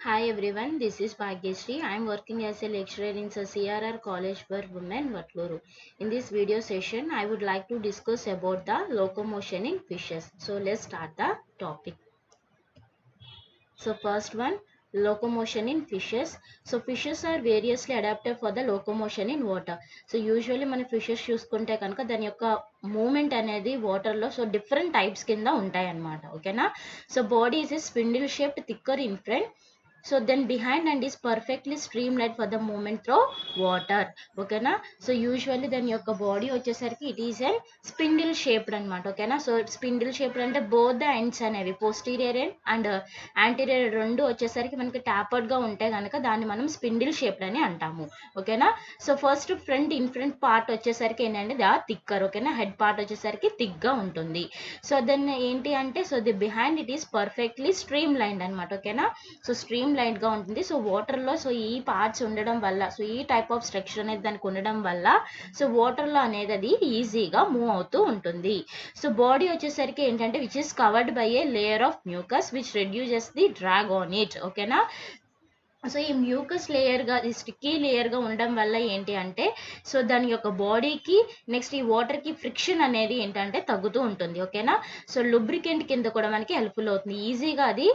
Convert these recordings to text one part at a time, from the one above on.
Hi everyone, this is Bhagyashree. I am working as a lecturer in CRR College for Women, Vatluru. In this video session, I would like to discuss about the locomotion in fishes. So let's start the topic. So first one, locomotion in fishes. So fishes are variously adapted for the locomotion in water. So usually మన fishes చూసుకుంటే కనుక దాని యొక్క moment అనేది వాటర్లో so different types కింద ఉంటాయి అన్నమాట ఓకేనా. So body is spindle shaped thicker in front, so then behind and is perfectly stream light for the movement through water ఓకేనా. సో యూజువల్లీ దాని యొక్క బాడీ వచ్చేసరికి it is a spindle shaped అనమాట ఓకేనా. సో స్పిండిల్ షేప్డ్ అంటే both the ends అనేవి posterior end and anterior రెండు వచ్చేసరికి మనకి టాపర్డ్ గా ఉంటే కనుక దాన్ని మనం స్పిండిల్ షేప్డ్ అని అంటాము ఓకేనా. So first front in front part వచ్చేసరికి ఏంటంటే దా థిక్కర్ ఓకేనా, హెడ్ పార్ట్ వచ్చేసరికి థిక్ గా ఉంటుంది. సో దెన్ ఏంటి అంటే so the behind it is perfectly stream lined అనమాట ఓకేనా. సో స్ట్రీమ్ లైన్ గా ఉంటుంది. సో వాటర్ లో సో ఈ పార్ట్స్ ఉండడం వల్ల సో ఈ టైప్ ఆఫ్ స్ట్రక్చర్ అనేది దానికి ఉండడం వల్ల సో వాటర్ లో అనేది అది ఈజీగా మూవ్ అవుతూ ఉంటుంది. సో బాడీ వచ్చేసరికి ఏంటంటే which is covered by A layer of mucus which reduces the drag on it ఓకేనా. సో ఈ మ్యూకస్ లేయర్గా ఈ స్టిక్కీ లేయర్గా ఉండడం వల్ల ఏంటి అంటే సో దాని యొక్క బాడీకి నెక్స్ట్ ఈ వాటర్కి ఫ్రిక్షన్ అనేది ఏంటంటే తగ్గుతూ ఉంటుంది ఓకేనా. సో లుబ్రికెంట్ కింద కూడా మనకి హెల్ప్ఫుల్ అవుతుంది. ఈజీగా అది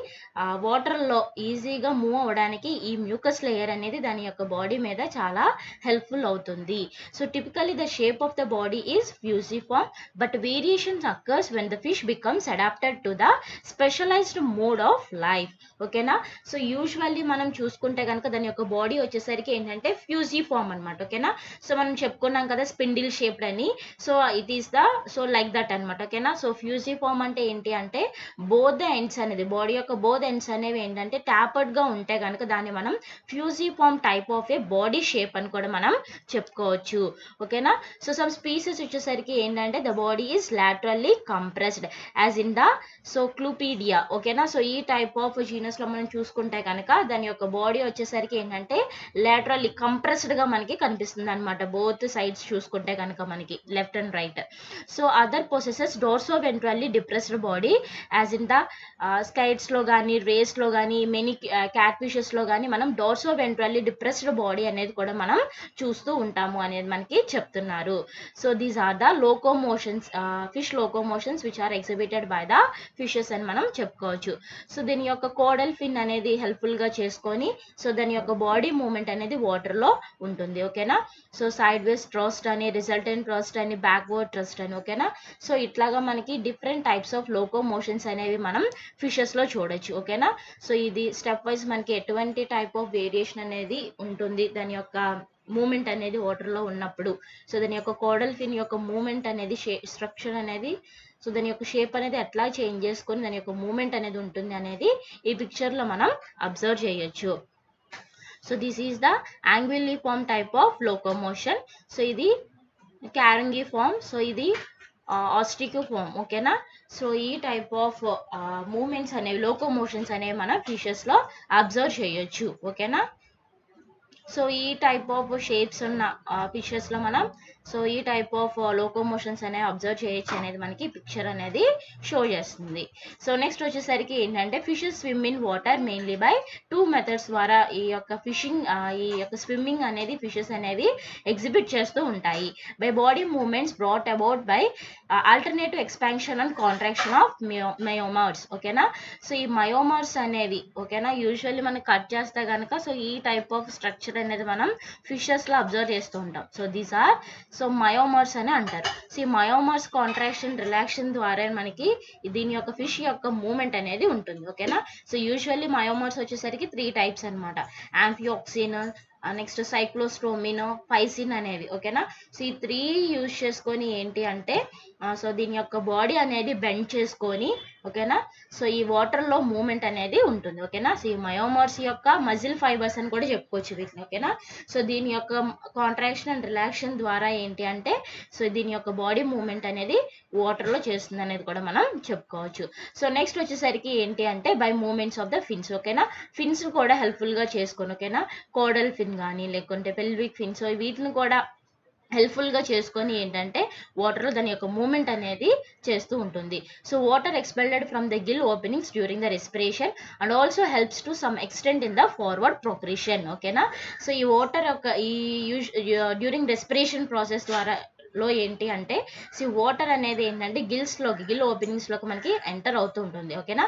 వాటర్లో ఈజీగా మూవ్ అవ్వడానికి ఈ మ్యూకస్ లేయర్ అనేది దాని యొక్క బాడీ మీద చాలా హెల్ప్ఫుల్ అవుతుంది. So typically the shape of the body is fusiform but variations occurs when the fish becomes adapted to the specialised mode of life ఓకేనా. సో యూజువల్లీ మనం చూసుకుంటే కనుక దాని యొక్క బాడీ వచ్చేసరికి ఏంటంటే ఫ్యూజిఫార్మ్ అనమాట ఓకేనా. సో మనం చెప్పుకున్నాం కదా స్పిండిల్ షేప్డ్ అని, so it is the so like that అనమాట ఓకేనా. సో ఫ్యూజిఫార్మ్ అంటే ఏంటి అంటే బోత్ ద ఎండ్స్ అనేది బాడీ యొక్క బోత్ ఎండ్స్ అనేవి ఏంటంటే టాపర్డ్ గా ఉంటే కనుక దాన్ని మనం fusiform type of a body shape అని కూడా మనం చెప్పుకోవచ్చు ఓకేనా. సో సమ్ స్పీసెస్ వచ్చేసరికి ఏంటంటే the body is laterally compressed as in the so clupeidae ఓకేనా. సో ఈ టైప్ ఆఫ్ జీనస్ లో మనం చూసుకుంటే కనుక దాని యొక్క బాడీ వచ్చేసరికి ఏంటంటే లాటరల్లీ కంప్రెస్డ్ గా మనకి కనిపిస్తుంది అనమాట బోత్ సైడ్స్ చూసుకుంటే కనుక మనకి left and right. So other possesses dorso ventrally depressed body as in the skates లో కానీ రేస్ లో కానీ మెనీ క్యాట్ ఫిషెస్ లో కానీ మనం డోర్సో వెంట్రల్లీ డిప్రెస్డ్ బాడీ అనేది కూడా మనం చూస్తూ ఉంటాము అనేది మనకి చెప్తున్నారు. So these are the locomotions fish locomotions which are exhibited by the fishes అని మనం చెప్పుకోవచ్చు. సో దీని యొక్క కోడల్ ఫిన్ అనేది హెల్ప్ఫుల్ గా చేసుకొని సో దాని యొక్క బాడీ మూవ్మెంట్ అనేది వాటర్ లో ఉంటుంది ఓకేనా. సో సైడ్ వేస్ ట్రస్ట్ అని, రిజల్టెంట్ ట్రస్ట్ అని, బ్యాక్వర్డ్ ట్రస్ట్ అని ఓకేనా. సో ఇట్లాగా మనకి డిఫరెంట్ టైప్స్ ఆఫ్ లోకోమోషన్స్ అనేవి మనం ఫిషెస్ లో చూడొచ్చు ఓకేనా. సో ఇది స్టెప్ వైజ్ మనకి ఎటువంటి టైప్ ఆఫ్ వేరియేషన్ అనేది ఉంటుంది దాని యొక్క మూమెంట్ అనేది వాటర్ లో ఉన్నప్పుడు. సో దాని యొక్క కోడల్ ఫిన్ యొక్క మూమెంట్ అనేది స్ట్రక్చర్ అనేది సో దాని యొక్క షేప్ అనేది ఎట్లా చేంజ్ చేసుకొని దాని యొక్క మూమెంట్ అనేది ఉంటుంది అనేది ఈ పిక్చర్ లో మనం అబ్జర్వ్ చేయొచ్చు. So this is the anguilliform type of locomotion. So ఇది క్యారంగి ఫార్మ్, సో ఇది ఆస్ట్రిక్ ఫార్మ్ ఓకేనా. సో ఈ టైప్ ఆఫ్ మూమెంట్స్ అనేవి లోకోమోషన్స్ అనేవి మనం ఫిషెస్ లో అబ్జర్వ్ చేయొచ్చు ఓకేనా. సో ఈ టైప్ ఆఫ్ షేప్స్ ఉన్న ఫిషెస్ లో మనం సో ఈ టైప్ ఆఫ్ లోకోమోషన్స్ అనేవి అబ్జర్వ్ చేయొచ్చు అనేది మనకి పిక్చర్ అనేది షో చేస్తుంది. సో నెక్స్ట్ వచ్చేసరికి ఏంటంటే fishes swim in water mainly by 2 methods ద్వారా ఈ యొక్క ఫిషింగ్ ఈ యొక్క స్విమ్మింగ్ అనేది ఫిషెస్ అనేవి ఎగ్జిబిట్ చేస్తూ ఉంటాయి. By body movements brought about by alternative expansion and contraction of myomeres ఓకేనా. సో ఈ మయోమార్స్ అనేవి ఓకేనా యూజువల్లీ మనం కట్ చేస్తే కనుక సో ఈ టైప్ ఆఫ్ స్ట్రక్చర్ అనేది మనం ఫిషెస్ లో అబ్జర్వ్ చేస్తూ ఉంటాం. సో దీస్ ఆర్ సో మయోమార్స్ అని అంటారు. సో ఈ మయోమార్స్ కాంట్రాక్షన్ రిలాక్షన్ ద్వారా మనకి దీని యొక్క ఫిష్ యొక్క మూమెంట్ అనేది ఉంటుంది ఓకేనా. సో యూజువల్లీ మయోమార్స్ వచ్చేసరికి 3 టైప్స్ అనమాట, యాంఫియాక్సిన్ నెక్స్ట్ సైక్లోస్ట్రోమిన్, పైసిన్ అనేవి ఓకేనా. సో ఈ 3 యూజ్ చేసుకొని ఏంటి అంటే సో దీని యొక్క బాడీ అనేది బెండ్ చేసుకొని ఓకేనా సో ఈ వాటర్ లో మూమెంట్ అనేది ఉంటుంది ఓకేనా. సో ఈ మయోమార్స్ యొక్క మజిల్ ఫైబర్స్ అని కూడా చెప్పుకోవచ్చు వీటిని ఓకేనా. సో దీని యొక్క కాంట్రాక్షన్ అండ్ రిలాక్షన్ ద్వారా ఏంటి అంటే సో దీని యొక్క బాడీ మూమెంట్ అనేది వాటర్ లో చేస్తుంది అనేది కూడా మనం చెప్పుకోవచ్చు. సో నెక్స్ట్ వచ్చేసరికి ఏంటి అంటే by movements of the fins ఓకేనా. ఫిన్స్ కూడా హెల్ప్ఫుల్ గా చేసుకొని ఓకేనా, కోడల్ ఫిన్ కానీ లేకుంటే పెల్విక్ ఫిన్, సో వీటిని కూడా హెల్ప్ఫుల్గా చేసుకొని ఏంటంటే వాటర్లో దాని యొక్క మూమెంట్ అనేది చేస్తూ ఉంటుంది. So water expelled from the gill openings during the respiration and also helps to some extent in the forward progression. ఓకేనా. సో ఈ వాటర్ యొక్క ఈ డ్యూరింగ్ రెస్పిరేషన్ ప్రాసెస్ ద్వారా లో ఏంటి అంటే వాటర్ అనేది ఏంటంటే గిల్ ఓపెనింగ్స్లోకి మనకి ఎంటర్ అవుతూ ఉంటుంది. ఓకేనా.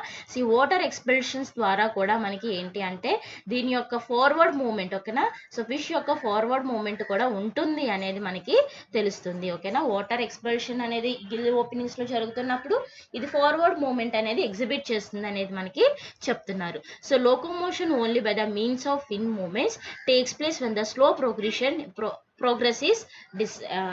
వాటర్ ఎక్స్పెల్షన్స్ ద్వారా కూడా మనకి ఏంటి అంటే దీని యొక్క ఫార్వర్డ్ మూమెంట్, ఓకేనా. సో ఫిష్ యొక్క ఫార్వర్డ్ మూమెంట్ కూడా ఉంటుంది అనేది మనకి తెలుస్తుంది. ఓకేనా. వాటర్ ఎక్స్పెల్షన్ అనేది గిల్ ఓపెనింగ్స్ లో జరుగుతున్నప్పుడు ఇది ఫార్వర్డ్ మూమెంట్ అనేది ఎగ్జిబిట్ చేస్తుంది అనేది మనకి చెప్తున్నారు. So locomotion only by the means of fin movements takes place when the slow progress is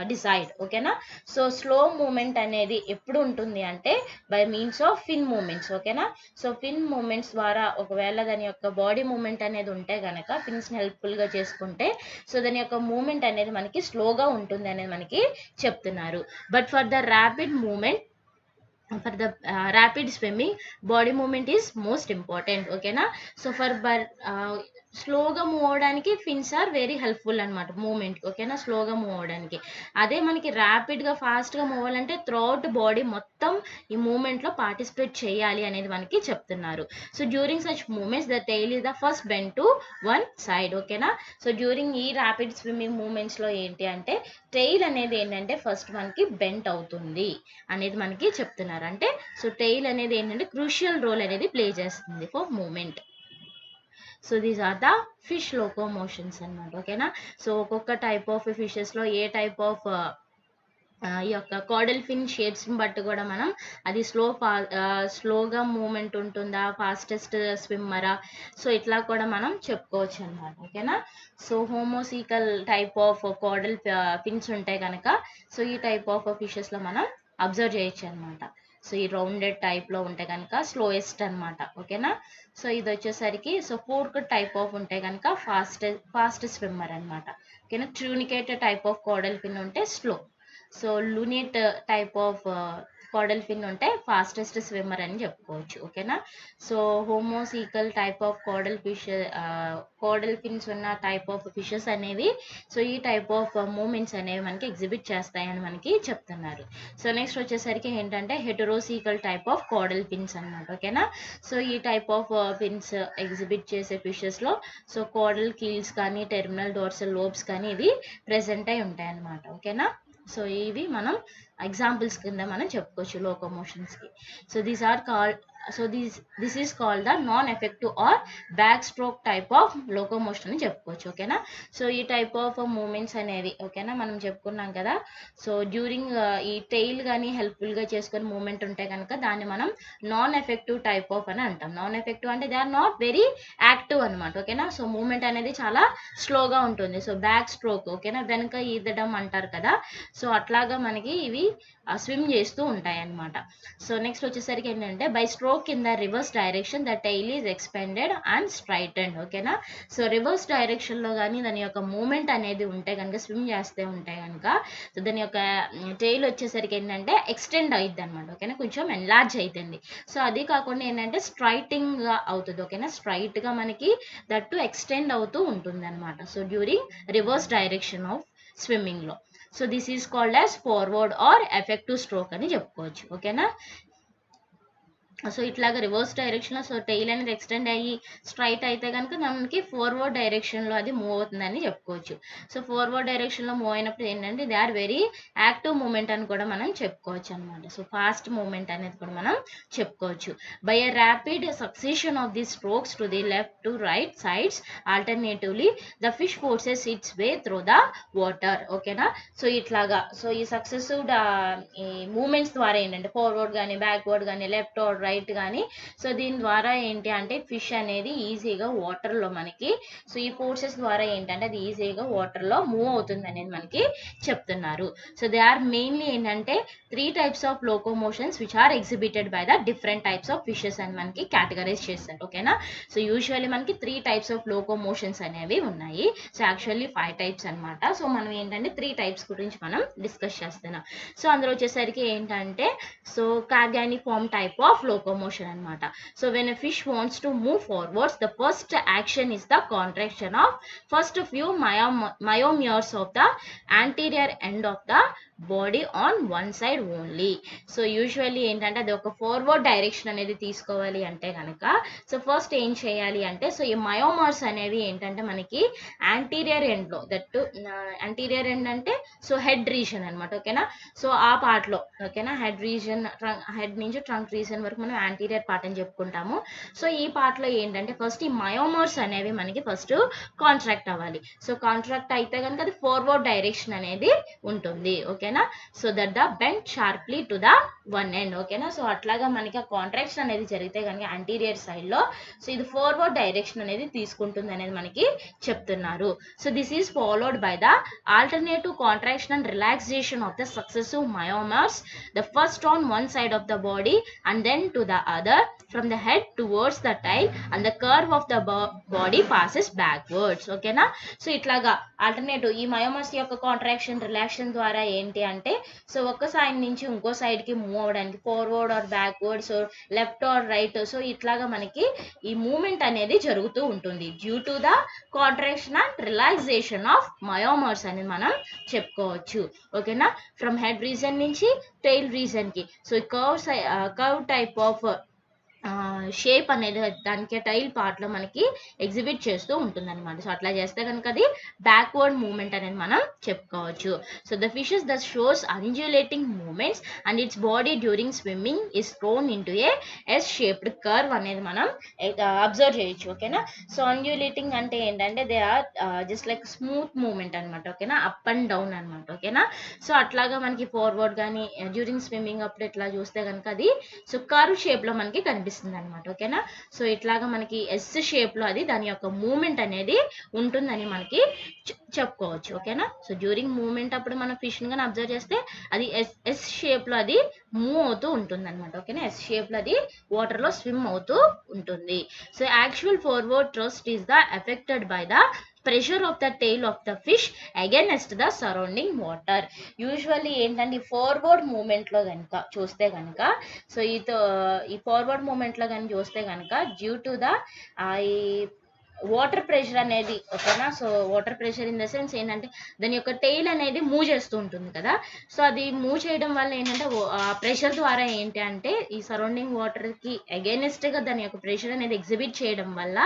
decide. ఓకేనా. సో స్లో మూమెంట్ అనేది ఎప్పుడు ఉంటుంది అంటే by means of fin movements. ఓకేనా. సో ఫిన్ మూమెంట్స్ ద్వారా ఒకవేళ దాని యొక్క బాడీ మూమెంట్ అనేది ఉంటే కనుక ఫిన్స్ని హెల్ప్ఫుల్గా చేసుకుంటే సో దాని యొక్క మూమెంట్ అనేది మనకి స్లోగా ఉంటుంది అనేది మనకి చెప్తున్నారు. But for the rapid movement for the rapid swimming body movement is most important. ఓకేనా. సో స్లోగా మూవ్ అవడానికి ఫిన్స్ ఆర్ వెరీ హెల్ప్ఫుల్ అనమాట మూమెంట్కి. ఓకేనా. స్లోగా మూవ్ అవడానికి. అదే మనకి ర్యాపిడ్గా ఫాస్ట్గా మూవ్ అవ్వాలంటే త్రూఅవుట్ బాడీ మొత్తం ఈ మూమెంట్లో పార్టిసిపేట్ చేయాలి అనేది మనకి చెప్తున్నారు. So during such movements the tail is the first bend to one side. ఓకేనా. సో డ్యూరింగ్ ఈ ర్యాపిడ్ స్విమ్మింగ్ మూమెంట్స్లో ఏంటి అంటే టెయిల్ అనేది ఏంటంటే ఫస్ట్ మనకి బెంట్ అవుతుంది అనేది మనకి చెప్తున్నారు. అంటే సో టెయిల్ అనేది ఏంటంటే క్రూషియల్ రోల్ అనేది ప్లే చేస్తుంది for movement. So these are the fish locomotions అనమాట. ఓకేనా. సో ఒక్కొక్క టైప్ ఆఫ్ ఫిషెస్లో ఏ టైప్ ఆఫ్ ఈ యొక్క కాడల్ ఫిన్ షేప్స్ని బట్టి కూడా మనం అది స్లోగా మూమెంట్ ఉంటుందా, ఫాస్టెస్ట్ స్విమ్మరా, సో ఇట్లా కూడా మనం చెప్పుకోవచ్చు అనమాట. ఓకేనా. So homocercal type of caudal fins ఉంటాయి కనుక సో ఈ టైప్ ఆఫ్ ఫిషెస్లో మనం అబ్జర్వ్ చేయొచ్చు అనమాట. సో ఈ రౌండెడ్ టైప్లో ఉంటే కనుక స్లోయెస్ట్ అనమాట. ఓకేనా. సో ఇది వచ్చేసరికి సో ఫోర్క్ టైప్ ఆఫ్ ఉంటే కనుక ఫాస్ట్ స్విమ్మర్ అనమాట. ఓకేనా. Truncated type of caudal fin ఉంటే slow. So lunate type of caudal fin ఉంటే ఫాస్టెస్ట్ స్విమ్మర్ అని చెప్పుకోవచ్చు. ఓకేనా. So homocercal type of caudal fins ఉన్న టైప్ ఆఫ్ ఫిషెస్ అనేవి సో ఈ టైప్ ఆఫ్ మూమెంట్స్ అనేవి మనకి ఎగ్జిబిట్ చేస్తాయని మనకి చెప్తున్నారు. సో నెక్స్ట్ వచ్చేసరికి ఏంటంటే హెటరోసీకల్ టైప్ ఆఫ్ కాడల్ ఫిన్స్ అనమాట. ఓకేనా. సో ఈ టైప్ ఆఫ్ ఫిన్స్ ఎగ్జిబిట్ చేసే ఫిషెస్లో సో కాడల్ కీల్స్ కానీ టెర్మినల్ డోర్సల్ లోబ్స్ కానీ ఇవి ప్రెసెంట్ అయి ఉంటాయి అన్నమాట. ఓకేనా. సో ఇవి మనం ఎగ్జాంపుల్స్ కింద మనం చెప్పుకోవచ్చు లోకోమోషన్స్కి. So these are called this is called the non effective or back stroke type of locomotion అని చెప్పుకోవచ్చు. ఓకేనా. సో ఈ టైప్ ఆఫ్ మూమెంట్స్ అనేవి ఓకేనా మనం చెప్పుకున్నాం కదా. సో డ్యూరింగ్ ఈ టెయిల్ కానీ హెల్ప్ఫుల్గా చేసుకొని మూమెంట్ ఉంటే కనుక దాన్ని మనం నాన్ ఎఫెక్టివ్ టైప్ ఆఫ్ అని అంటాం. నాన్ ఎఫెక్టివ్ అంటే they are not very active అనమాట. ఓకేనా. సో మూమెంట్ అనేది చాలా స్లోగా ఉంటుంది. సో బ్యాక్ స్ట్రోక్ ఓకేనా వెనక ఈదడం అంటారు కదా. సో అట్లాగా మనకి ఇవి స్విమ్ చేస్తూ ఉంటాయి అన్నమాట. సో నెక్స్ట్ వచ్చేసరికి ఏంటంటే by stroke in the reverse direction the tail is expanded and straightened. ఓకేనా. సో రివర్స్ డైరెక్షన్లో కానీ దాని యొక్క మూమెంట్ అనేది ఉంటే కనుక స్విమ్ చేస్తే ఉంటే కనుక సో దాని యొక్క టెయిల్ వచ్చేసరికి ఏంటంటే ఎక్స్టెండ్ అవుతుంది అనమాట. ఓకేనా. కొంచెం ఎన్లార్జ్ అవుతుంది. సో అది కాకుండా ఏంటంటే స్ట్రైటింగ్గా అవుతుంది. ఓకేనా. స్ట్రైట్గా మనకి దట్టు ఎక్స్టెండ్ అవుతూ ఉంటుంది అనమాట. So during reverse direction of స్విమ్మింగ్లో. So this is called as forward or effective stroke అని చెప్పుకోవచ్చు. ఓకేనా. సో ఇట్లాగా రివర్స్ డైరెక్షన్లో సో టెయిల్ అనేది ఎక్స్టెండ్ అయ్యి స్ట్రైట్ అయితే కనుక మనకి ఫార్వర్డ్ డైరెక్షన్లో అది మూవ్ అవుతుందని చెప్పుకోవచ్చు. సో ఫార్వర్డ్ డైరెక్షన్లో మూవ్ అయినప్పుడు ఏంటంటే they are very active movement అని కూడా మనం చెప్పుకోవచ్చు అనమాట. సో ఫాస్ట్ మూమెంట్ అనేది కూడా మనం చెప్పుకోవచ్చు. By a rapid succession of the strokes to the left to right sides alternatively the fish forces it's way through the water. ఓకేనా. సో ఇట్లాగా సో ఈ సక్సెసివ్ ఈ మూమెంట్స్ ద్వారా ఏంటంటే ఫార్వర్డ్ కానీ బ్యాక్వర్డ్ కానీ లెఫ్ట్ ఆర్ రైట్ కానీ so దీని ద్వారా ఏంటి అంటే ఫిష్ అనేది ఈజీగా వాటర్లో మనకి సో ఈ ఫోర్సెస్ ద్వారా ఏంటంటే అది ఈజీగా వాటర్లో మూవ్ అవుతుంది అనేది మనకి చెప్తున్నారు. సో దే ఆర్ మెయిన్లీ ఏంటంటే 3 types of locomotions which are exhibited by the different types of fishes అని మనకి కేటగరైజ్ చేస్తారు. ఓకేనా. సో యూజువల్లీ మనకి 3 టైప్స్ ఆఫ్ లోకోమోషన్స్ అనేవి ఉన్నాయి. సో యాక్చువల్లీ 5 టైప్స్ అనమాట. సో మనం ఏంటంటే 3 టైప్స్ గురించి మనం డిస్కస్ చేస్తున్నాం. సో అందులో వచ్చేసరికి ఏంటంటే so carangiform type of locomotion anamata. So when a fish wants to move forwards, the first action is the contraction of first few myomeres of the anterior end of the body on one side only. So usually ఏంటంటే అది ఒక forward direction అనేది తీసుకోవాలి అంటే కనుక so first ఏం చేయాలి అంటే సో ఈ మయోమర్స్ అనేవి ఏంటంటే మనకి యాంటీరియర్ ఎండ్లో దట్టు యాంటీరియర్ ఎండ్ అంటే సో హెడ్ రీజన్ అనమాట. ఓకేనా, సో ఆ పార్ట్లో ఓకేనా హెడ్ రీజన్ హెడ్ నుంచి ట్రంక్ రీజన్ వరకు మనం యాంటీరియర్ పార్ట్ అని చెప్పుకుంటాము. సో ఈ పార్ట్లో ఏంటంటే ఫస్ట్ ఈ మయోమర్స్ అనేవి మనకి ఫస్ట్ కాంట్రాక్ట్ అవ్వాలి. సో కాంట్రాక్ట్ అయితే కనుక అది ఫార్వర్డ్ డైరెక్షన్ అనేది ఉంటుంది. ఓకేనా, so that the bend sharply to the one end. ఓకేనా, సో అట్లాగా మనకి ఆ కాంట్రాక్షన్ అనేది జరిగితే కనుక యాంటీరియర్ సైడ్ లో సో ఇది ఫార్వర్డ్ డైరెక్షన్ అనేది తీసుకుంటుంది అనేది మనకి చెప్తున్నారు. So this is followed by the alternative contraction and relaxation of the successive myomeres, the first on one side of the body and then to the other from the head towards the tail and the curve of the body passes backwards. ఓకేనా, so ఇట్లాగా alternative ఈ మయోమర్స్ యొక్క contraction relaxation ద్వారా ఏంటి అంటే so ఒక side నుంచి ఇంకో సైడ్ కి మూవ్ అవడానికి forward or backward, so left or right, so ఇట్లాగా మనకి ఈ మూమెంట్ అనేది జరుగుతూ ఉంటుంది due to the contraction and relaxation of myomeres అనేది మనం చెప్పుకోవచ్చు. ఓకేనా, ఫ్రమ్ హెడ్ రీజన్ నుంచి టెయిల్ రీజన్ కి so curve type of shape అనేది దానికి టైల్ పార్ట్లో మనకి ఎగ్జిబిట్ చేస్తూ ఉంటుంది అనమాట. సో అట్లా చేస్తే కనుక అది బ్యాక్వర్డ్ మూమెంట్ అనేది మనం చెప్పుకోవచ్చు. So the fishes that shows undulating movements and its body during swimming is thrown into a S shaped curve అనేది మనం అబ్జర్వ్ చేయొచ్చు. ఓకేనా, సో అన్జులేటింగ్ అంటే ఏంటంటే they are just like smooth movement అనమాట. ఓకేనా, అప్ అండ్ డౌన్ అనమాట. ఓకేనా, సో అట్లాగా మనకి ఫార్వర్డ్ కానీ డ్యూరింగ్ స్విమ్మింగ్ అప్పుడు ఇట్లా చూస్తే కనుక అది సో కర్వ్ షేప్ లో మనకి కనిపిస్తుంది అనమాట. ఓకేనా, సో ఇట్లాగా మనకి ఎస్ షేప్ లో అది దాని యొక్క మూమెంట్ అనేది ఉంటుందని మనకి చెప్పుకోవచ్చు. ఓకేనా, సో డ్యూరింగ్ మూమెంట్ అప్పుడు మనం ఫిష్ ని కానీ అబ్జర్వ్ చేస్తే అది ఎస్ షేప్ లో అది మూవ్ అవుతూ ఉంటుంది అనమాట. ఓకేనా, ఎస్ షేప్ లో అది వాటర్ లో స్విమ్ అవుతూ ఉంటుంది. So actual forward thrust is the affected by the pressure of the tail of the fish against the surrounding water. Usually ఏంటంటే ఈ ఫార్వర్డ్ మూమెంట్ లో కనుక చూస్తే కనుక సో ఈ ఫార్వర్డ్ మూమెంట్ లో కానీ చూస్తే కనుక డ్యూ టు ద ఈ వాటర్ ప్రెషర్ అనేది ఓకేనా, so water pressure in the sense ఏంటంటే దాని యొక్క టెయిల్ అనేది మూవ్ చేస్తూ ఉంటుంది కదా. సో అది మూవ్ చేయడం వల్ల ఏంటంటే ఆ ప్రెషర్ ద్వారా ఏంటి అంటే ఈ సరౌండింగ్ వాటర్ కి అగైనెస్ట్ గా దాని యొక్క ప్రెషర్ అనేది ఎగ్జిబిట్ చేయడం వల్ల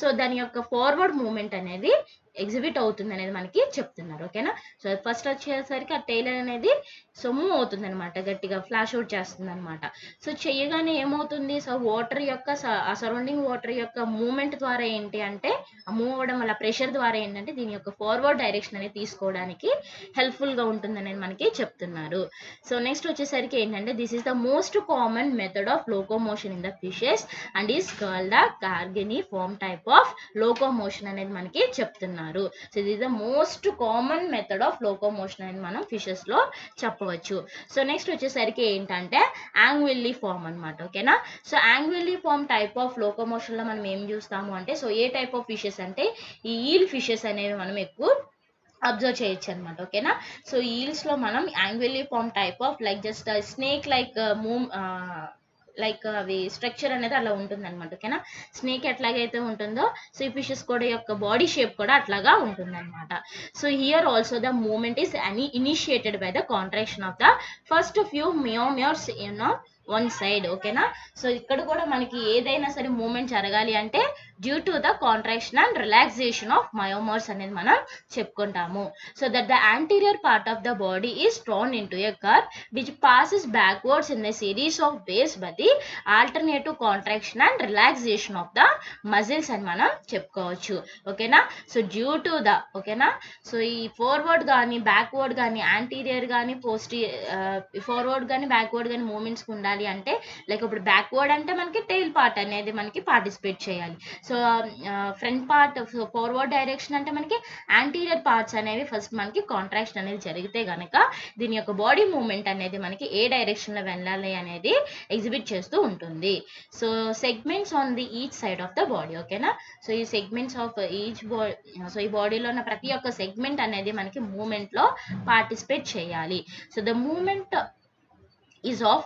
సో దాని యొక్క ఫార్వర్డ్ మూమెంట్ అనేది ఎగ్జిబిట్ అవుతుంది అనేది మనకి చెప్తున్నారు. ఓకేనా, సో ఫస్ట్ వచ్చేసరికి ఆ టెయిల్ అనేది సో మూవ్ అవుతుంది అనమాట, గట్టిగా ఫ్లాష్ అవుట్ చేస్తుంది అనమాట. సో చెయ్యగానే ఏమవుతుంది సో వాటర్ యొక్క ఆ సరౌండింగ్ వాటర్ యొక్క మూమెంట్ ద్వారా ఏంటి అంటే ఆ మూవ్ అవ్వడం వల్ల ప్రెషర్ ద్వారా ఏంటంటే దీని యొక్క ఫార్వర్డ్ డైరెక్షన్ అనేది తీసుకోవడానికి హెల్ప్ఫుల్ గా ఉంటుంది అనేది మనకి చెప్తున్నారు. సో నెక్స్ట్ వచ్చేసరికి ఏంటంటే this is the most common method of locomotion in the fishes and is called the carangiform type of locomotion అనేది మనకి చెప్తున్నారు. సో ఇది the most common method of locomotion అనేది మనం ఫిషెస్ లో చెప్పవచ్చు. సో నెక్స్ట్ వచ్చేసరికి ఏంటంటే యాంగ్విల్లీ ఫార్మ్ అనమాట. ఓకేనా, so anguilliform type of locomotion లో మనం ఏం చూస్తాము అంటే సో ఏ టైప్ ఆఫ్ ఫిషెస్ అంటే ఈ ఈల్ ఫిషెస్ అనేవి మనం ఎక్కువ అబ్జర్వ్ చేయొచ్చు అనమాట. ఓకేనా, సో ఈల్స్ లో మనం anguilliform type of like just snake like like అవి స్ట్రక్చర్ అనేది అలా ఉంటుంది అనమాట. ఓకేనా, స్నేక్ ఎట్లాగైతే ఉంటుందో సో ఈ ఫిషెస్ కూడా యొక్క బాడీ షేప్ కూడా అట్లాగా ఉంటుంది అనమాట. So here also the movement is initiated by the contraction of the first few myomeres in one side. ఓకేనా, సో ఇక్కడ కూడా మనకి ఏదైనా సరే మూమెంట్ జరగాలి అంటే due to the contraction and relaxation of myomeres అనేది మనం చెప్పుకుంటాము. So that the anterior part of the body is drawn in to a curve which passes backwards in the series of waves by the alternative contraction and relaxation of the muscles అని మనం చెప్పుకోవచ్చు. ఓకేనా, so due to the ఓకేనా, so ఈ forward కానీ backward కానీ anterior కానీ forward కానీ బ్యాక్వర్డ్ కానీ మూమెంట్స్ ఉండాలి అంటే లైక్ ఇప్పుడు బ్యాక్వర్డ్ అంటే మనకి టెయిల్ పార్ట్ అనేది మనకి పార్టిసిపేట్ చేయాలి. So front part forward direction అంటే మనకి యాంటీరియర్ పార్ట్స్ అనేవి ఫస్ట్ మనకి కాంట్రాక్షన్ అనేది జరిగితే గనక దీని యొక్క బాడీ మూమెంట్ అనేది మనకి ఏ డైరెక్షన్ లో వెళ్ళాలి అనేది ఎగ్జిబిట్ చేస్తూ ఉంటుంది. So segments on the each side of the body. ఓకేనా, సో ఈ segments of each body so ఈ బాడీలో ఉన్న ప్రతి ఒక్క సెగ్మెంట్ అనేది మనకి మూమెంట్ లో పార్టిసిపేట్ చేయాలి. So the movement is of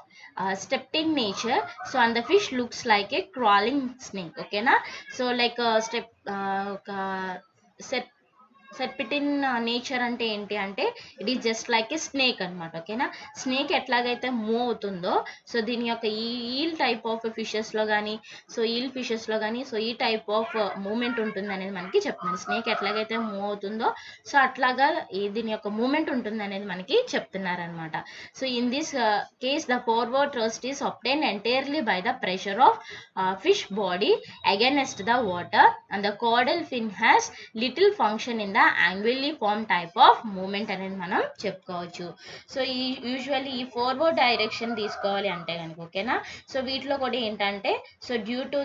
stepped in nature. So and the fish looks like a crawling snake. Okay na. So like serpentine nature అంటే ఏంటి అంటే it is just like a snake అనమాట. ఓకేనా. Snake ఎట్లాగైతే move అవుతుందో so దీని యొక్క ఈ ఈల్ టైప్ ఆఫ్ ఫిషెస్లో కానీ సో ఈల్ ఫిషెస్లో కానీ సో ఈ టైప్ ఆఫ్ మూమెంట్ ఉంటుంది అనేది మనకి చెప్తున్నాను. స్నేక్ ఎట్లాగైతే మూవ్ అవుతుందో సో అట్లాగా దీని యొక్క మూమెంట్ ఉంటుంది అనేది మనకి చెప్తున్నారు అనమాట. So in this case the forward thrust is obtained entirely by the pressure of fish body against the water, and the caudal fin has little function in the angularly formed type of movement అనేది మనం చెప్పుకోవచ్చు. So ఈ usually ఈ forward direction తీసుకోవాలి అంటే కనుక ఓకేనా. So వీటిలో కూడా ఏంటంటే so due to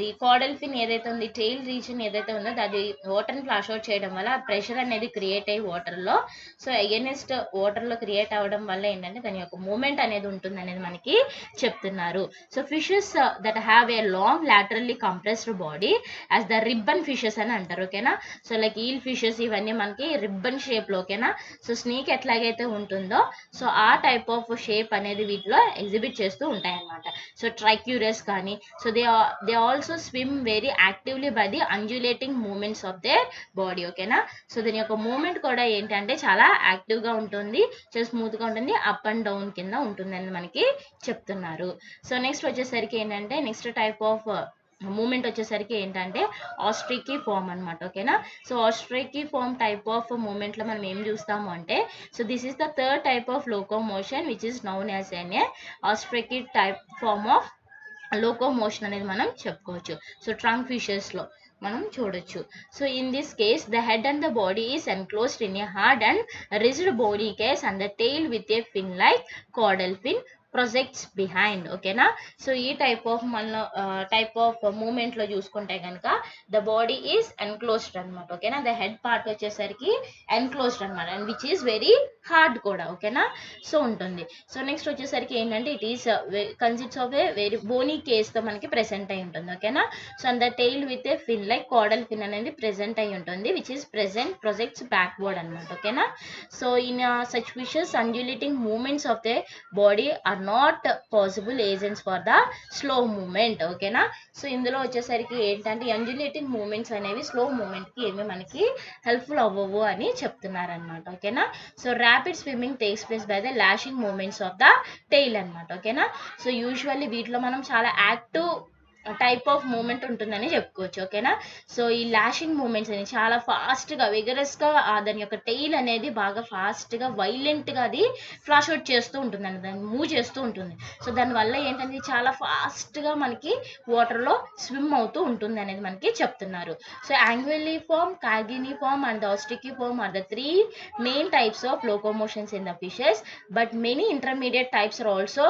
the caudal fin ఏదైతే ఉంది టెయిల్ రీజన్ ఏదైతే ఉందో అది వాటర్ని ఫ్లాష్ అవుట్ చేయడం వల్ల ప్రెషర్ అనేది క్రియేట్ అయ్యి వాటర్లో సో అగెనిస్ట్ వాటర్లో క్రియేట్ అవ్వడం వల్ల ఏంటంటే దాని యొక్క మూమెంట్ అనేది ఉంటుంది అనేది మనకి చెప్తున్నారు. So fishes that have a long laterally compressed body as the ribbon fishes అని అంటారు. ఓకేనా. సో లైక్ ఈల్ ఫిషెస్ ఇవన్నీ మనకి రిబ్బన్ షేప్లో ఓకేనా. సో స్నేక్ ఎట్లాగైతే ఉంటుందో సో ఆ టైప్ ఆఫ్ షేప్ అనేది వీటిలో ఎగ్జిబిట్ చేస్తూ ఉంటాయి అన్నమాట. సో ట్రైక్యూరస్ కానీ so they also swim very actively by the undulating movements of their body. ఓకేనా. సో దీని యొక్క మూమెంట్ కూడా ఏంటంటే చాలా యాక్టివ్గా ఉంటుంది, చాలా స్మూత్గా ఉంటుంది, అప్ అండ్ డౌన్ కింద ఉంటుంది అని మనకి చెప్తున్నారు. సో నెక్స్ట్ వచ్చేసరికి ఏంటంటే నెక్స్ట్ టైప్ ఆఫ్ మూమెంట్ వచ్చేసరికి ఏంటంటే ఆస్ట్రికీ ఫామ్ అనమాట. ఓకేనా. So ostraciiform type of మూమెంట్లో మనం ఏం చూస్తాము అంటే so this is the third type of locomotion which is known as an ostraci type form of locomotion అనేది మనం చెప్పుకోవచ్చు. సో ట్రంక్ ఫిషెస్లో మనం చూడొచ్చు. So in this case the head and the body is enclosed in a hard and rigid body case and the tail with a fin like caudal fin projects behind. ఓకేనా. So ఈ type of మన type of మూమెంట్లో చూసుకుంటే కనుక the body is enclosed అనమాట. ఓకేనా. The head part వచ్చేసరికి enclosed అనమాట and which is very hard కూడా. ఓకేనా. సో ఉంటుంది. సో నెక్స్ట్ వచ్చేసరికి ఏంటంటే it is consists of a very bony కేస్తో మనకి ప్రెసెంట్ అయి ఉంటుంది. ఓకేనా. So and the tail with a fin like caudal fin అనేది ప్రెసెంట్ అయి ఉంటుంది విచ్ ఈస్ ప్రొజెక్ట్స్ బ్యాక్వర్డ్ అనమాట. ఓకేనా. So in such fishes undulating movements of the body are not possible agents for the slow movement. ఓకేనా. So ఇందులో వచ్చేసరికి ఏంటంటే అండ్యులేటింగ్ moments అనేవి స్లో మూమెంట్కి ఏమి మనకి హెల్ప్ఫుల్ అవ్వవు అని చెప్తున్నారనమాట. ఓకేనా. So rapid swimming takes place by the lashing movements of the tail అనమాట. ఓకేనా. సో యూజువల్లీ వీటిలో మనం చాలా యాక్టివ్ టైప్ ఆఫ్ మూమెంట్ ఉంటుందని చెప్పుకోవచ్చు. ఓకేనా. సో ఈ లాషింగ్ మూమెంట్స్ అని చాలా ఫాస్ట్గా విగరస్గా దాని యొక్క టెయిల్ అనేది బాగా ఫాస్ట్గా వైలెంట్గా అది ఫ్లాష్ అవుట్ చేస్తూ ఉంటుంది అండి, దాన్ని మూవ్ చేస్తూ ఉంటుంది. సో దానివల్ల ఏంటంటే చాలా ఫాస్ట్గా మనకి వాటర్లో స్విమ్ అవుతూ ఉంటుంది అనేది మనకి చెప్తున్నారు. So anguilliform, carangiform and ostraciiform are the three main types of locomotions in the fishes but many intermediate types are also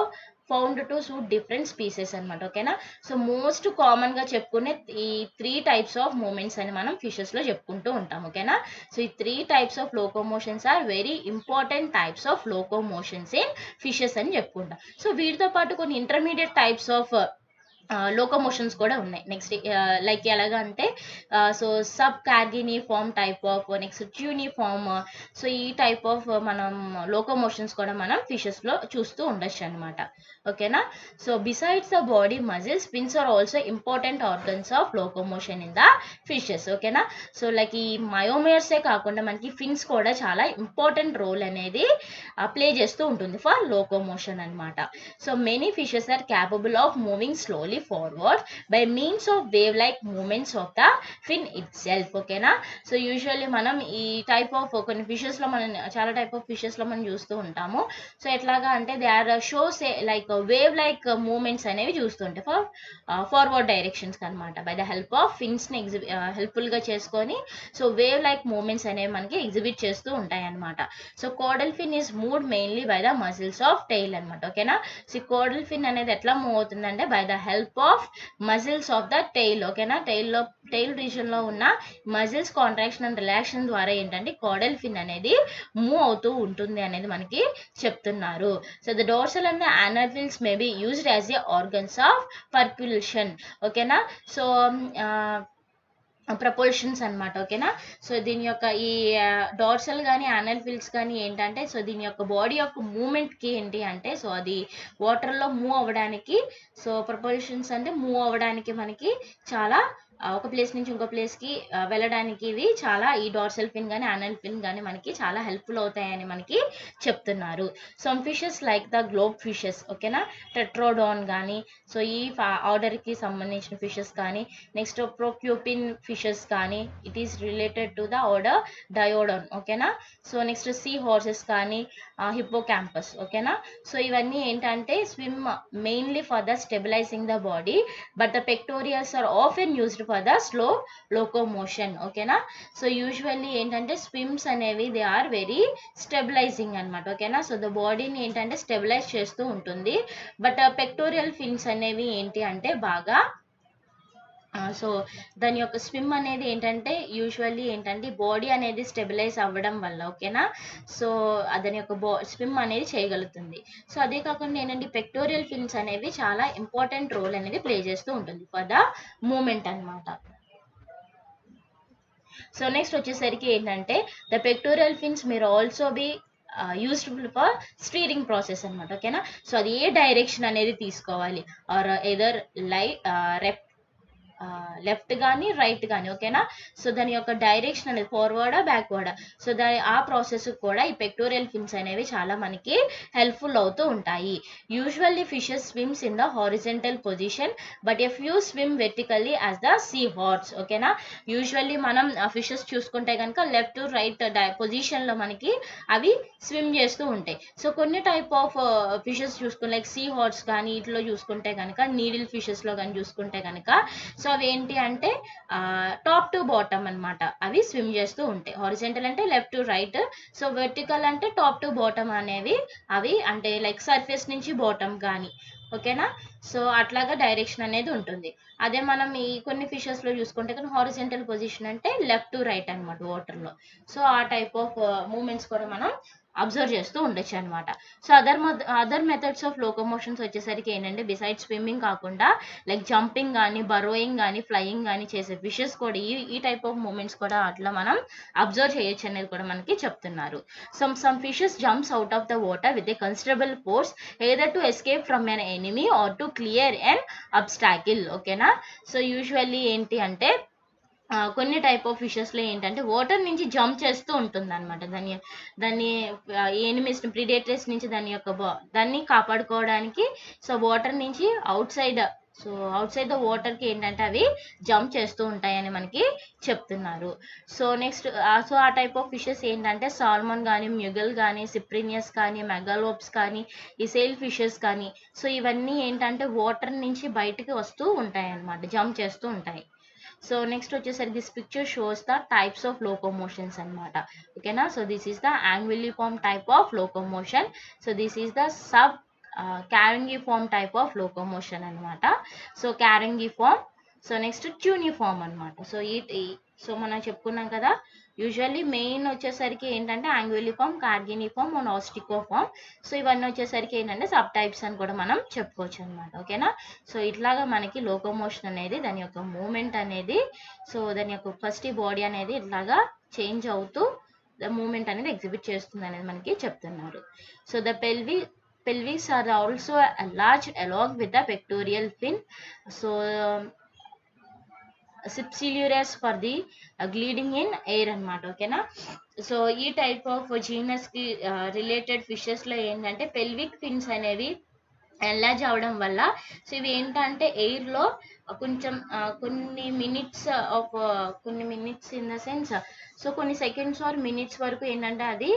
found to suit different species అనమాట. ఓకేనా. సో మోస్ట్ కామన్గా చెప్పుకునే ఈ 3 types of moments అని మనం ఫిషెస్లో చెప్పుకుంటూ ఉంటాం. ఓకేనా. సో ఈ 3 types of locomotions are very important types of locomotions in fishes అని చెప్పుకుంటాం. సో వీటితో పాటు కొన్ని ఇంటర్మీడియట్ టైప్స్ ఆఫ్ లోకోమోషన్స్ కూడా ఉన్నాయి. నెక్స్ట్ లైక్ ఎలాగా అంటే so sub carangiform type of next thunniform. So ఈ టైప్ ఆఫ్ మనం లోకోమోషన్స్ కూడా మనం ఫిషెస్లో చూస్తూ ఉండొచ్చు అనమాట. ఓకేనా. So besides the body muscles fins are also important organs of locomotion in the fishes. ఓకేనా. సో లైక్ ఈ మయోమేర్సే కాకుండా మనకి ఫిన్స్ కూడా చాలా ఇంపార్టెంట్ రోల్ అనేది ప్లే చేస్తూ ఉంటుంది ఫర్ లోకోమోషన్ అనమాట. So many fishes are capable of moving slowly forward by means of wave like movements of the fin itself. ఓకేనా. సో యూజువల్లీ మనం ఈ టైప్ ఆఫ్ కొన్ని ఫిషెస్ లో మనం చాలా టైప్ ఆఫ్ ఫిషెస్ లో మనం చూస్తూ ఉంటాము. సో ఎట్లాగా అంటే they are shows like wave like movements అనేవి చూస్తుంటాయి ఫర్ ఫార్వర్డ్ డైరెక్షన్స్ అనమాట by the help of fins ని హెల్ప్ఫుల్ గా చేసుకొని సో వేవ్ లైక్ మూమెంట్స్ అనేవి మనకి ఎగ్జిబిట్ చేస్తూ ఉంటాయి అనమాట. So caudal fin is moved mainly by the muscles of tail అనమాట. ఓకేనా. సో కోడల్ ఫిన్ అనేది ఎట్లా మూవ్ అవుతుందంటే by the help of muscles of the tail. ఓకేనా. టెయిల్ రీజన్ లో ఉన్న మజిల్స్ కాంట్రాక్షన్ అండ్ రిలాక్షన్ ద్వారా ఏంటంటే కోడల్ ఫిన్ అనేది మూవ్ అవుతూ ఉంటుంది అనేది మనకి చెప్తున్నారు. So the dorsal and anal fins may be used as a organs of percolation. ఓకేనా. సో ప్రపోర్షన్స్ అనమాట. ఓకేనా. సో దీని యొక్క ఈ డార్సల్ కానీ యానల్ ఫిల్స్ కానీ ఏంటంటే, సో దీని యొక్క బాడీ యొక్క మూమెంట్కి ఏంటి అంటే, సో అది వాటర్లో మూవ్ అవ్వడానికి, సో ప్రపోర్షన్స్ అంటే మూవ్ అవ్వడానికి మనకి చాలా ఒక ప్లేస్ నుంచి ఇంకో ప్లేస్కి వెళ్ళడానికి ఇవి చాలా, ఈ డార్సల్ ఫిన్ కానీ యానల్ ఫిన్ కానీ మనకి చాలా హెల్ప్ఫుల్ అవుతాయని మనకి చెప్తున్నారు. Some fishes like the globe fishes, ఓకేనా, టెట్రోడాన్ కానీ, సో ఈ ఆర్డర్కి సంబంధించిన ఫిషెస్ కానీ, నెక్స్ట్ ప్రొక్యూపిన్ ఫిషెస్ కానీ, it is related to the order Diodon. ఓకేనా. సో నెక్స్ట్ సీ హార్సెస్ కానీ, హిప్పోకాంపస్. ఓకేనా. సో ఇవన్నీ ఏంటంటే swim mainly for the stabilizing the body, but the pectorals are often used for the slow locomotion. ఓకేనా. So usually ఏంటంటే swims అనేవి they are very stabilising అనమాట. ఓకేనా. సో ద బాడీని ఏంటంటే స్టెబిలైజ్ చేస్తూ ఉంటుంది. బట్ పెక్టోరియల్ ఫిన్స్ అనేవి ఏంటి అంటే బాగా, సో దాని యొక్క స్విమ్ అనేది ఏంటంటే యూజువల్లీ ఏంటంటే బాడీ అనేది స్టెబిలైజ్ అవ్వడం వల్ల, ఓకేనా, సో దాని యొక్క స్విమ్ అనేది చేయగలుగుతుంది. సో అదే కాకుండా ఏంటంటే పెక్టోరియల్ ఫిన్స్ అనేవి చాలా ఇంపార్టెంట్ రోల్ అనేది ప్లే చేస్తూ ఉంటుంది ఫర్ ద మూమెంట్ అనమాట. సో నెక్స్ట్ వచ్చేసరికి ఏంటంటే ద పెక్టోరియల్ ఫిన్స్ మీరు also be useful for steering process అనమాట. ఓకేనా. సో అది ఏ డైరెక్షన్ అనేది తీసుకోవాలి, ఆర్ ఎదర్ లెఫ్ట్ కానీ రైట్ కానీ, ఓకేనా. సో దాని యొక్క డైరెక్షన్ అనేది ఫార్వర్డా బ్యాక్వర్డా, సో ఆ ప్రాసెస్ కూడా ఈ పెక్టోరియల్ ఫిన్స్ అనేవి చాలా మనకి హెల్ప్ఫుల్ అవుతూ ఉంటాయి. Usually fishes SVIMS in the horizontal position, but F U swim vertically as the see horse. ఓకేనా. యూజువల్లీ మనం ఫిషెస్ చూసుకుంటే కనుక లెఫ్ట్ రైట్ పొజిషన్లో మనకి అవి స్విమ్ చేస్తూ ఉంటాయి. సో కొన్ని టైప్ ఆఫ్ ఫిషెస్ చూసుకుని లైక్ సీ హార్స్ కానీ ఇట్లో చూసుకుంటే కనుక, నీడిల్ ఫిషెస్లో కానీ చూసుకుంటే కనుక, సో అవి ఏంటి అంటే టాప్ టు బాటమ్ అనమాట, అవి స్విమ్ చేస్తూ ఉంటాయి. హారిజెంటల్ అంటే left to right, so vertical అంటే టాప్ టు బాటమ్ అనేవి అవి అంటే లైక్ సర్ఫేస్ నుంచి బాటమ్ కానీ, ఓకేనా. సో అట్లాగా డైరెక్షన్ అనేది ఉంటుంది. అదే మనం ఈ కొన్ని ఫిషెస్లో చూసుకుంటే కానీ హారిజెంటల్ పొజిషన్ అంటే లెఫ్ట్ టు రైట్ అనమాట వాటర్లో. సో ఆ టైప్ ఆఫ్ మూమెంట్స్ కూడా మనం అబ్జర్వ్ చేస్తూ ఉండొచ్చు అనమాట. సో అదర్ మెథడ్స్ ఆఫ్ లోకోమోషన్స్ వచ్చేసరికి ఏంటంటే బిసైడ్ స్విమ్మింగ్ కాకుండా లైక్ జంపింగ్ కానీ, బరోయింగ్ కానీ, ఫ్లయింగ్ కానీ చేసే ఫిషెస్ కూడా ఈ టైప్ ఆఫ్ మూమెంట్స్ కూడా అట్లా మనం అబ్జర్వ్ చేయొచ్చు అనేది కూడా మనకి చెప్తున్నారు. Some fishes jumps out of the water with a considerable force either to escape from an enemy or to clear an obstacle. ఓకేనా. సో యూజువల్లీ ఏంటి అంటే కొన్ని టైప్ ఆఫ్ ఫిషెస్లో ఏంటంటే వాటర్ నుంచి జంప్ చేస్తూ ఉంటుంది అనమాట. దాన్ని ఎనిమీస్ ప్రిడేటర్స్ నుంచి దాన్ని కాపాడుకోవడానికి, సో వాటర్ నుంచి అవుట్ సైడ్ ద వాటర్కి ఏంటంటే అవి జంప్ చేస్తూ ఉంటాయని మనకి చెప్తున్నారు. సో నెక్స్ట్ సో ఆ టైప్ ఆఫ్ ఫిషెస్ ఏంటంటే సాల్మన్ కానీ, మ్యూగల్ కానీ, సిప్రినియస్ కానీ, మెగాలోప్స్ కానీ, ఈ సేల్ ఫిషెస్ కానీ, సో ఇవన్నీ ఏంటంటే వాటర్ నుంచి బయటికి వస్తూ ఉంటాయి అన్నమాట, జంప్ చేస్తూ ఉంటాయి. సో నెక్స్ట్ వచ్చేసరికి this picture shows the types of locomotions అనమాట. ఓకేనా. So this is the anguilliform type of locomotion. So this is the sub carangiform type of locomotion అనమాట. So carangiform, so next thunniform అనమాట. So మనం చెప్పుకున్నాం కదా, usually main వచ్చేసరికి ఏంటంటే యాంగ్విలిఫార్మ్, కార్గినిఫార్మ్ and ఆస్టికోఫార్మ్. So ఇవన్నీ వచ్చేసరికి ఏంటంటే సబ్ టైప్స్ అని కూడా మనం చెప్పుకోవచ్చు అనమాట. ఓకేనా. సో ఇట్లాగా మనకి లోకోమోషన్ అనేది దాని యొక్క మూమెంట్ అనేది, సో దాని యొక్క ఫస్ట్ బాడీ అనేది ఇట్లాగా చేంజ్ అవుతూ ద మూమెంట్ అనేది ఎగ్జిబిట్ చేస్తుంది అనేది మనకి చెప్తున్నారు. So the pelvics are also enlarged along with the pectoral fin. So Cypselurus for the gliding in air అనమాట. ఓకేనా. సో ఈ టైప్ ఆఫ్ జీనస్కి రిలేటెడ్ ఫిషెస్లో ఏంటంటే పెల్విక్ ఫిన్స్ అనేవి ఎన్లార్జ్ అవడం వల్ల, సో ఇవి ఏంటంటే ఎయిర్లో కొంచెం కొన్ని minutes in the sense, so కొన్ని సెకండ్స్ ఆర్ మినిట్స్ వరకు ఏంటంటే అది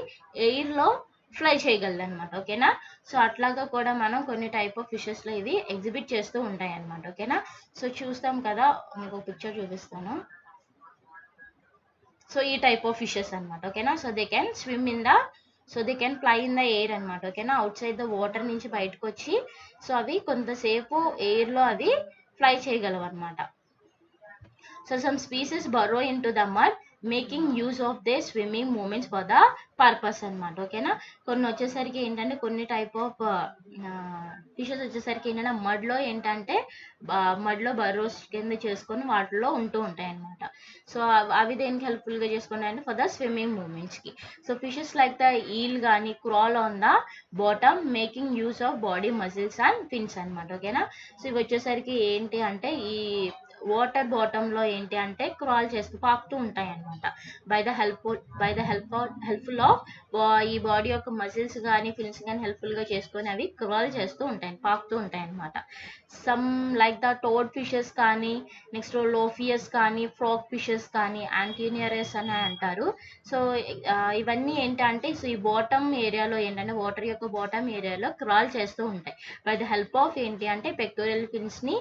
ఎయిర్లో ఫ్లై చేయగలదు అనమాట. ఓకేనా. సో అట్లాగా కూడా మనం కొన్ని టైప్ ఆఫ్ ఫిషెస్లో ఇవి ఎగ్జిబిట్ చేస్తూ ఉంటాయి అనమాట. ఓకేనా. సో చూస్తాం కదా, మీకు పిక్చర్ చూపిస్తాను. సో ఈ టైప్ ఆఫ్ ఫిషెస్ అనమాట. ఓకేనా. So they can swim in the, so they can fly in the air అనమాట. ఓకేనా. అవుట్ సైడ్ ద వాటర్ నుంచి బయటకు వచ్చి, సో అవి కొంతసేపు ఎయిర్లో అవి ఫ్లై చేయగలవు అనమాట. So some species burrow into the mud making use of they swimming movements for the purpose అనమాట. ఓకేనా. కొన్ని వచ్చేసరికి ఏంటంటే కొన్ని టైప్ ఆఫ్ ఫిషెస్ వచ్చేసరికి ఏంటంటే మడ్లో ఏంటంటే మడ్లో బర్రోస్ కింద చేసుకొని వాటిలో ఉంటూ ఉంటాయి అనమాట. సో అవి దేనికి హెల్ప్ఫుల్గా చేసుకుంటాయి అంటే ఫర్ ద స్విమ్మింగ్ మూమెంట్స్కి. So fishes like the eel కానీ crawl on the bottom making use of body muscles and fins అనమాట. ఓకేనా. సో ఇవి వచ్చేసరికి ఏంటి అంటే ఈ వాటర్ బాటంలో ఏంటి అంటే క్రాల్ చేస్తూ పాకుతూ ఉంటాయి అనమాట. బై ద హెల్ప్ఫుల్ ఆఫ్ ఈ బాడీ యొక్క మజిల్స్ కానీ ఫిన్స్ కానీ హెల్ప్ఫుల్గా చేసుకొని అవి క్రాల్ చేస్తూ ఉంటాయి, పాకుతూ ఉంటాయి అనమాట. Some like the towed fishes కానీ నెక్స్ట్ లోఫియస్ కానీ ఫ్రాగ్ ఫిషెస్ కానీ యాంటీనియరస్ అని అంటారు. సో ఇవన్నీ ఏంటంటే సో ఈ బాటమ్ ఏరియాలో ఏంటంటే వాటర్ యొక్క బాటమ్ ఏరియాలో క్రాల్ చేస్తూ ఉంటాయి బై ద హెల్ప్ ఆఫ్ ఏంటి అంటే పెక్టోరియల్ ఫిన్స్ని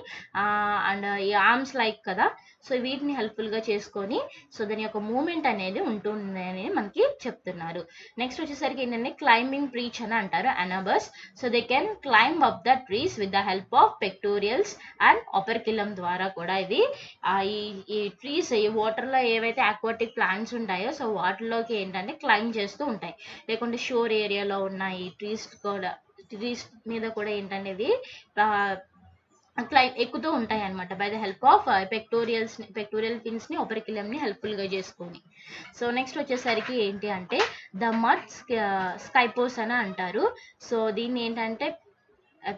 అండ్ ఈ ఆర్మ్స్ లైక్ కదా. సో వీటిని హెల్ప్ఫుల్గా చేసుకొని సో దాని యొక్క మూమెంట్ అనేది ఉంటుంది అనేది మనకి చెప్తున్నారు. నెక్స్ట్ వచ్చేసరికి ఏంటంటే క్లైంబింగ్ ట్రీస్ అని అంటారు Anabas. So they can climb up the trees with the help of pectorals and operculum ద్వారా కూడా ఇది ఈ ట్రీస్ ఈ వాటర్లో ఏవైతే ఆక్వాటిక్ ప్లాంట్స్ ఉంటాయో సో వాటిలోకి ఏంటంటే క్లైంబ్ చేస్తూ ఉంటాయి. లేకుంటే షోర్ ఏరియాలో ఉన్న ఈ ట్రీస్ మీద కూడా ఏంటంటే ఇవి ఎక్కుతూ ఉంటాయి అనమాట బై ద హెల్ప్ ఆఫ్ పెక్టోరియల్ ఫిన్స్ని ఒపరికిలంని హెల్ప్ఫుల్గా చేసుకొని. సో నెక్స్ట్ వచ్చేసరికి ఏంటి అంటే ద మడ్ స్కైపోస్ అని అంటారు. సో దీన్ని ఏంటంటే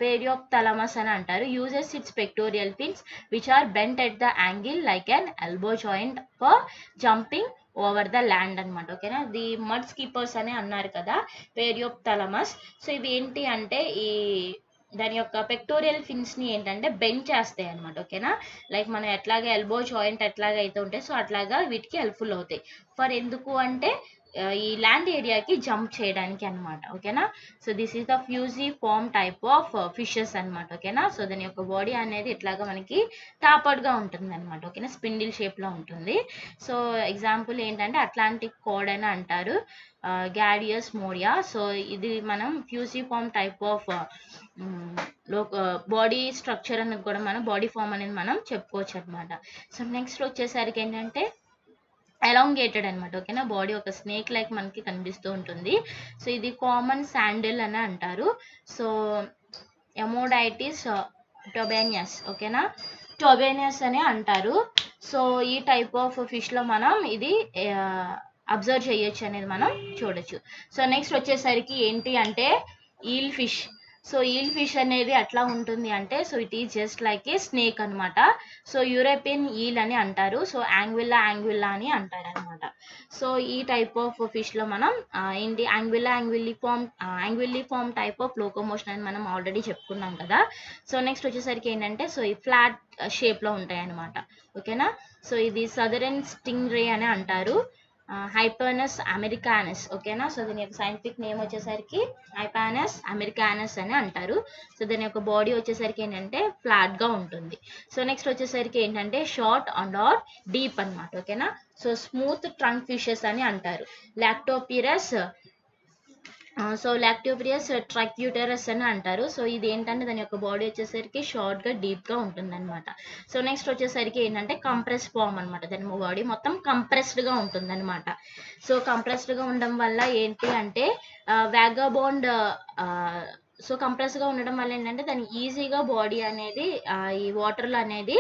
పెరియోప్థాలమస్ అని అంటారు. Uses its pectoral fins which are bent at the angle like an elbow joint for jumping over the land అనమాట. ఓకేనా. ది మడ్ స్కీపర్స్ అని అన్నారు కదా పెరియోప్థాలమస్. సో ఇవి ఏంటి అంటే ఈ దాని యొక్క పెక్టోరియల్ ఫిన్స్ని ఏంటంటే బెండ్ చేస్తాయి అనమాట. ఓకేనా. లైక్ మనం ఎట్లాగా ఎల్బో జాయింట్ ఎట్లాగా అయితే ఉంటాయి సో అట్లాగా వీటికి హెల్ప్ఫుల్ అవుతాయి. ఫర్ ఎందుకు అంటే ఈ ల్యాండ్ ఏరియాకి జంప్ చేయడానికి అనమాట. ఓకేనా. So this is the fusiform type of fishes అనమాట. ఓకేనా. సో దాని యొక్క బాడీ అనేది ఇట్లాగా మనకి టాపర్డ్గా ఉంటుంది అనమాట. ఓకేనా. స్పిండిల్ షేప్లో ఉంటుంది. సో ఎగ్జాంపుల్ ఏంటంటే అట్లాంటిక్ కోడ్ అని అంటారు, గ్యాడియస్ మోరియా. సో ఇది మనం fusiform type of body structure అనేది కూడా మనం బాడీ ఫామ్ అనేది మనం చెప్పుకోవచ్చు అనమాట. సో నెక్స్ట్ వచ్చేసరికి ఏంటంటే ఎలాంగేటెడ్ అనమాట. ఓకేనా. బాడీ ఒక స్నేక్ లైక్ మనకి కనిపిస్తూ ఉంటుంది. సో ఇది కామన్ శాండిల్ అని అంటారు. సో ఎమోడైటిస్ టొబేనియస్. ఓకేనా. టొబేనియస్ అని అంటారు. సో ఈ టైప్ ఆఫ్ ఫిష్లో మనం ఇది అబ్జర్వ్ చేయొచ్చు అనేది మనం చూడొచ్చు. సో నెక్స్ట్ వచ్చేసరికి ఏంటి అంటే eel fish. So eel fish అనేది ఎట్లా ఉంటుంది అంటే so it is just like a snake అనమాట. సో యూరోపియన్ ఈల్ అని అంటారు. సో యాంగ్విల్లా అని అంటారు అనమాట. సో ఈ టైప్ ఆఫ్ ఫిష్లో మనం ఏంటి యాంగ్విల్లీ ఫామ్ టైప్ ఆఫ్ లోకోమోషన్ అని మనం ఆల్రెడీ చెప్పుకున్నాం కదా. సో నెక్స్ట్ వచ్చేసరికి ఏంటంటే సో ఈ ఫ్లాట్ షేప్లో ఉంటాయి అనమాట. ఓకేనా. సో ఇది సదరన్ స్టింగ్ రే అని అంటారు, హైపర్నస్ అమెరికానస్. ఓకేనా. సో దీని యొక్క సైంటిఫిక్ నేమ్ వచ్చేసరికి హైపర్నస్ అమెరికానస్ అని అంటారు. సో దీని యొక్క బాడీ వచ్చేసరికి ఏంటంటే ఫ్లాట్గా ఉంటుంది. సో నెక్స్ట్ వచ్చేసరికి ఏంటంటే షార్ట్ అండ్ ఆర్ డీప్ అనమాట. ఓకేనా. సో స్మూత్ ట్రంక్ ఫిషెస్ అని అంటారు, లాక్టోపిరస్. సో లాక్టోపిరియస్ ట్రక్యూటరస్ అని అంటారు. సో ఇది ఏంటంటే దాని యొక్క బాడీ వచ్చేసరికి షార్ట్గా డీప్గా ఉంటుంది అనమాట. సో నెక్స్ట్ వచ్చేసరికి ఏంటంటే కంప్రెస్ ఫామ్ అనమాట. దాని బాడీ మొత్తం కంప్రెస్డ్గా ఉంటుంది అనమాట. సో కంప్రెస్డ్గా ఉండడం వల్ల ఏంటి అంటే వ్యాగాబోండ్. సో కంప్రెస్గా ఉండడం వల్ల ఏంటంటే దాని ఈజీగా బాడీ అనేది ఈ వాటర్లో అనేది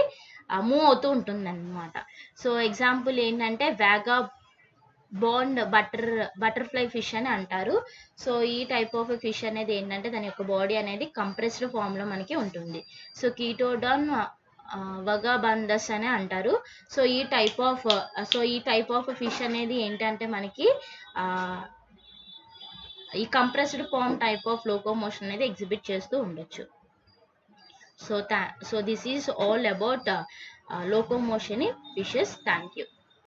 మూవ్ అవుతూ ఉంటుంది అనమాట. సో ఎగ్జాంపుల్ ఏంటంటే బటర్ఫ్లై ఫిష్ అని అంటారు. సో ఈ టైప్ ఆఫ్ ఫిష్ అనేది ఏంటంటే దాని యొక్క బాడీ అనేది కంప్రెస్డ్ ఫామ్లో మనకి ఉంటుంది. సో కీటోడాన్ వగాబందస్ అని అంటారు. సో ఈ టైప్ ఆఫ్ ఫిష్ అనేది ఏంటంటే మనకి ఈ compressed form type of locomotion అనేది ఎగ్జిబిట్ చేస్తూ ఉండొచ్చు. So this is all about locomotion in fishes. Thank you.